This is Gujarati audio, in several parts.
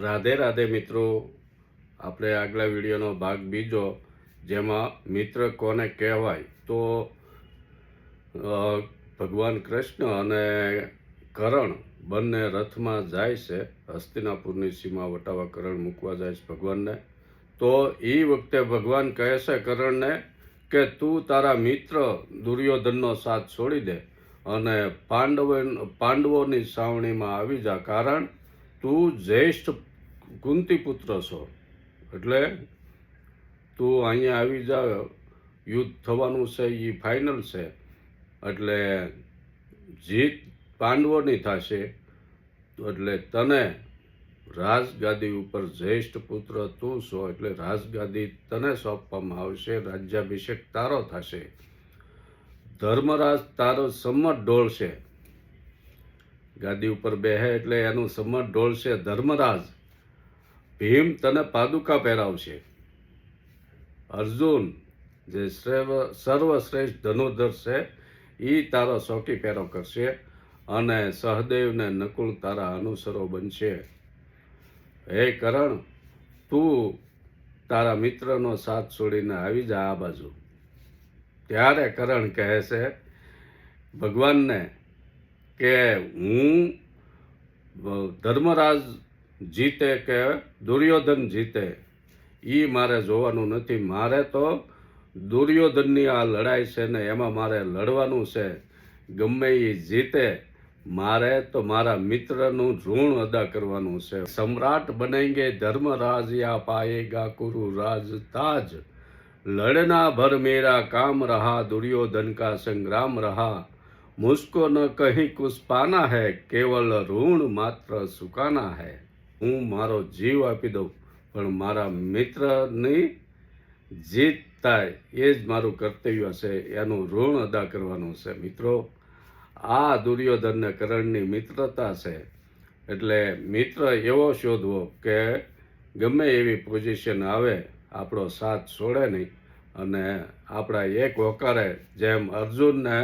રાધે રાધે મિત્રો, આપણે આગલા વિડીયોનો ભાગ બીજો, જેમાં મિત્ર કોને કહેવાય. તો ભગવાન કૃષ્ણ અને કરણ બંને રથમાં જાય છે, હસ્તિનાપુરની સીમા વટાવા કરણ મૂકવા જાય છે ભગવાનને. તો એ વખતે ભગવાન કહે છે કરણને કે તું તારા મિત્ર દુર્યોધનનો સાથ છોડી દે અને પાંડવોની સાવણીમાં આવી જા, કારણ તું જ્યેષ્ઠ કુંતી પુત્ર છો, એટલે તું અહીંયા આવી જા. યુદ્ધ થવાનું છે એ ફાઇનલ છે, એટલે જીત પાંડવોની થશે. એટલે તને રાજગાદી ઉપર જ્યેષ્ઠ પુત્ર તું છો, એટલે રાજગાદી તને સોંપવામાં આવશે, રાજ્યાભિષેક તારો થશે. ધર્મરાજ તારો સંમત ઢોળશે, ગાદી ઉપર બેહે એટલે એનું સંમત ઢોળશે ધર્મરાજ. ભીમ તને પાદુકા પહેરાવશે. અર્જુન જે સર્વશ્રેષ્ઠ ધનુર્ધર છે એ તારો ચોકી પહેરો કરશે, અને સહદેવ ને નકુલ તારા અનુસરો બનશે. હે કરણ, તું તારા મિત્રનો સાથ છોડીને આવી જા આ બાજુ. ત્યારે કરણ કહે છે ભગવાનને કે હું ધર્મરાજ જીતે કે દુર્યોધન જીતે એ મારે જોવાનું નથી. મારે તો દુર્યોધનની આ લડાઈ છે ને એમાં મારે લડવાનું છે. ગમે એ જીતે, મારે તો મારા મિત્રનું ઋણ અદા કરવાનું છે. સમ્રાટ બનેંગે ધર્મરાજ યા પાએગા કુરુ રાજ તાજ. લડના ભર મેરા કામ रहा दुर्योधन का संग्राम रहा. मुझको न कहीं कुछ पाना है, केवल ऋण मात्र सुकाना है. હું મારો જીવ આપી દઉં પણ મારા મિત્રની જીત થાય એ જ મારું કર્તવ્ય છે, એનું ઋણ અદા કરવાનું છે. મિત્રો, આ દુર્યોધનને કરણની મિત્રતા છે. એટલે મિત્ર એવો શોધવો કે ગમે એવી પોઝિશન આવે આપણો સાથ છોડે નહીં, અને આપણા એક હોકારે, જેમ અર્જુનને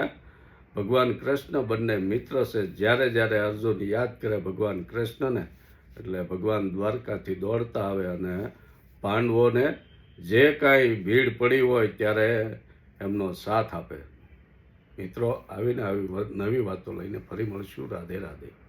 ભગવાન કૃષ્ણ બંને મિત્ર છે. જ્યારે જ્યારે અર્જુન યાદ કરે ભગવાન કૃષ્ણને, એટલે ભગવાન દ્વારકાથી દોડતા આવે અને પાંડવોને જે કાંઈ ભીડ પડી હોય ત્યારે એમનો સાથ આપે. મિત્રો, આવીને આવી નવી વાતો લઈને ફરી મળશું. રાધે રાધે.